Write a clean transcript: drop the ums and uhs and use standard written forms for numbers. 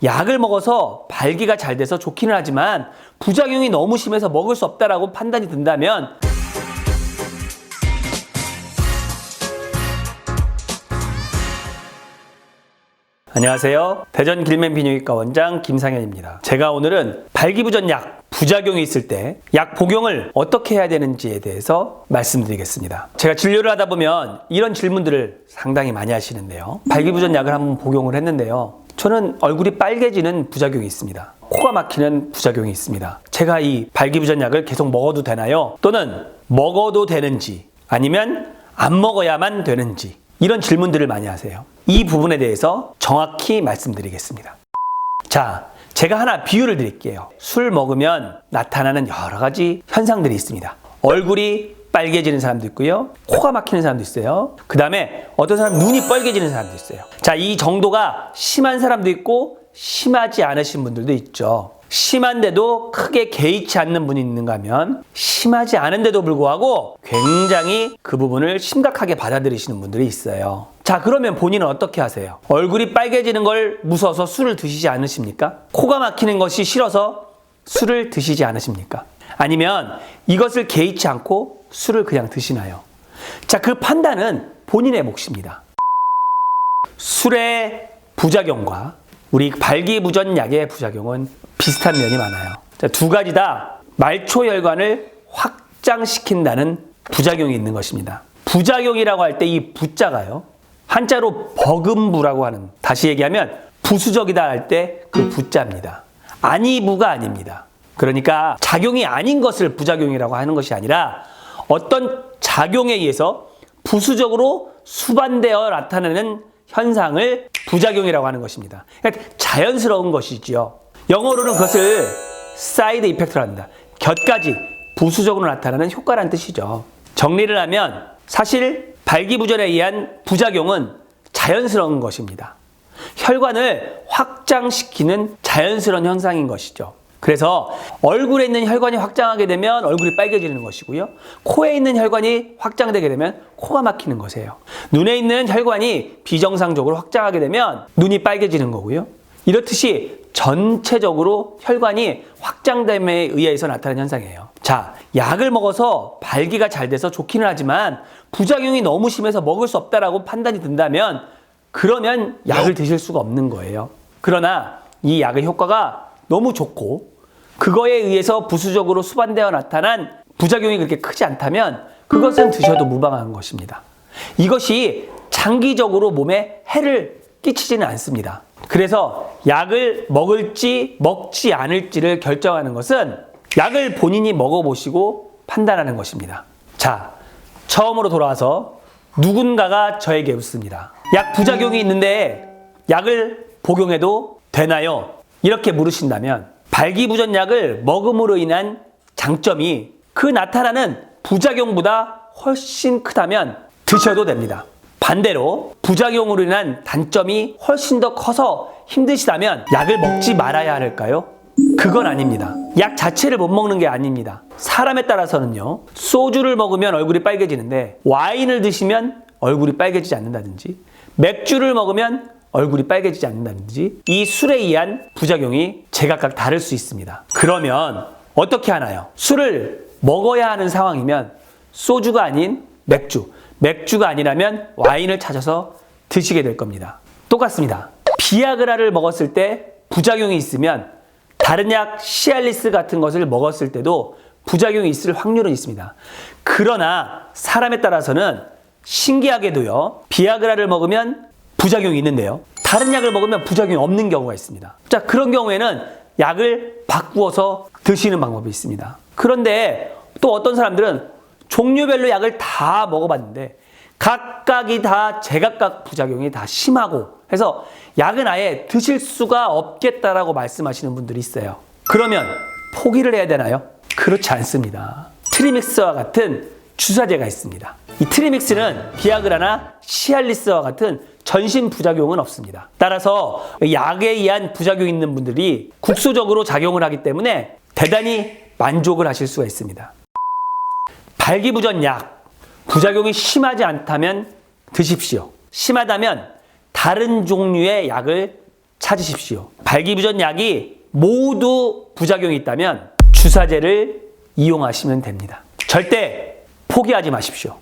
약을 먹어서 발기가 잘 돼서 좋기는 하지만 부작용이 너무 심해서 먹을 수 없다라고 판단이 든다면 안녕하세요. 대전 길맨 비뇨기과 원장 김상현입니다. 제가 오늘은 발기부전약 부작용이 있을 때 약 복용을 어떻게 해야 되는지에 대해서 말씀드리겠습니다. 제가 진료를 하다 보면 이런 질문들을 상당히 많이 하시는데요. 발기부전약을 한번 복용을 했는데요. 저는 얼굴이 빨개지는 부작용이 있습니다. 코가 막히는 부작용이 있습니다. 제가 이 발기부전약을 계속 먹어도 되나요? 또는 먹어도 되는지 아니면 안 먹어야만 되는지 이런 질문들을 많이 하세요. 이 부분에 대해서 정확히 말씀드리겠습니다. 자, 제가 하나 비유를 드릴게요. 술 먹으면 나타나는 여러 가지 현상들이 있습니다. 얼굴이 빨개지는 사람도 있고요. 코가 막히는 사람도 있어요. 그 다음에 어떤 사람 눈이 빨개지는 사람도 있어요. 자, 이 정도가 심한 사람도 있고 심하지 않으신 분들도 있죠. 심한데도 크게 개의치 않는 분이 있는가 하면 심하지 않은데도 불구하고 굉장히 그 부분을 심각하게 받아들이시는 분들이 있어요. 자, 그러면 본인은 어떻게 하세요? 얼굴이 빨개지는 걸 무서워서 술을 드시지 않으십니까? 코가 막히는 것이 싫어서 술을 드시지 않으십니까? 아니면 이것을 개의치 않고 술을 그냥 드시나요? 자, 그 판단은 본인의 몫입니다. 술의 부작용과 우리 발기부전약의 부작용은 비슷한 면이 많아요. 자, 두 가지 다 말초혈관을 확장시킨다는 부작용이 있는 것입니다. 부작용이라고 할 때 이 부자가요, 한자로 버금부라고 하는, 다시 얘기하면 부수적이다 할 때 그 부자입니다. 아니부가 아닙니다. 그러니까 작용이 아닌 것을 부작용이라고 하는 것이 아니라 어떤 작용에 의해서 부수적으로 수반되어 나타나는 현상을 부작용이라고 하는 것입니다. 그러니까 자연스러운 것이지요. 영어로는 그것을 사이드 이펙트라고 합니다. 곁가지, 부수적으로 나타나는 효과라는 뜻이죠. 정리를 하면 사실 발기부전에 의한 부작용은 자연스러운 것입니다. 혈관을 확장시키는 자연스러운 현상인 것이죠. 그래서 얼굴에 있는 혈관이 확장하게 되면 얼굴이 빨개지는 것이고요. 코에 있는 혈관이 확장되게 되면 코가 막히는 것이에요. 눈에 있는 혈관이 비정상적으로 확장하게 되면 눈이 빨개지는 거고요. 이렇듯이 전체적으로 혈관이 확장됨에 의해서 나타나는 현상이에요. 자, 약을 먹어서 발기가 잘 돼서 좋기는 하지만 부작용이 너무 심해서 먹을 수 없다라고 판단이 든다면 그러면 약을 드실 수가 없는 거예요. 그러나 이 약의 효과가 너무 좋고 그거에 의해서 부수적으로 수반되어 나타난 부작용이 그렇게 크지 않다면 그것은 드셔도 무방한 것입니다. 이것이 장기적으로 몸에 해를 끼치지는 않습니다. 그래서 약을 먹을지 먹지 않을지를 결정하는 것은 약을 본인이 먹어보시고 판단하는 것입니다. 자, 처음으로 돌아와서 누군가가 저에게 묻습니다. 약 부작용이 있는데 약을 복용해도 되나요? 이렇게 물으신다면 발기부전약을 먹음으로 인한 장점이 그 나타나는 부작용보다 훨씬 크다면 드셔도 됩니다. 반대로 부작용으로 인한 단점이 훨씬 더 커서 힘드시다면 약을 먹지 말아야 할까요? 그건 아닙니다. 약 자체를 못 먹는 게 아닙니다. 사람에 따라서는요, 소주를 먹으면 얼굴이 빨개지는데 와인을 드시면 얼굴이 빨개지지 않는다든지 맥주를 먹으면 얼굴이 빨개지지 않는다든지 이 술에 의한 부작용이 제각각 다를 수 있습니다. 그러면 어떻게 하나요? 술을 먹어야 하는 상황이면 소주가 아닌 맥주, 맥주가 아니라면 와인을 찾아서 드시게 될 겁니다. 똑같습니다. 비아그라를 먹었을 때 부작용이 있으면 다른 약 시알리스 같은 것을 먹었을 때도 부작용이 있을 확률은 있습니다. 그러나 사람에 따라서는 신기하게도요, 비아그라를 먹으면 부작용이 있는데요, 다른 약을 먹으면 부작용이 없는 경우가 있습니다. 자, 그런 경우에는 약을 바꾸어서 드시는 방법이 있습니다. 그런데 또 어떤 사람들은 종류별로 약을 다 먹어봤는데 각각이 다 제각각 부작용이 다 심하고 해서 약은 아예 드실 수가 없겠다라고 말씀하시는 분들이 있어요. 그러면 포기를 해야 되나요? 그렇지 않습니다. 트리믹스와 같은 주사제가 있습니다. 이 트리믹스는 비아그라나 시알리스와 같은 전신 부작용은 없습니다. 따라서 약에 의한 부작용이 있는 분들이 국소적으로 작용을 하기 때문에 대단히 만족을 하실 수가 있습니다. 발기부전약, 부작용이 심하지 않다면 드십시오. 심하다면 다른 종류의 약을 찾으십시오. 발기부전약이 모두 부작용이 있다면 주사제를 이용하시면 됩니다. 절대 포기하지 마십시오.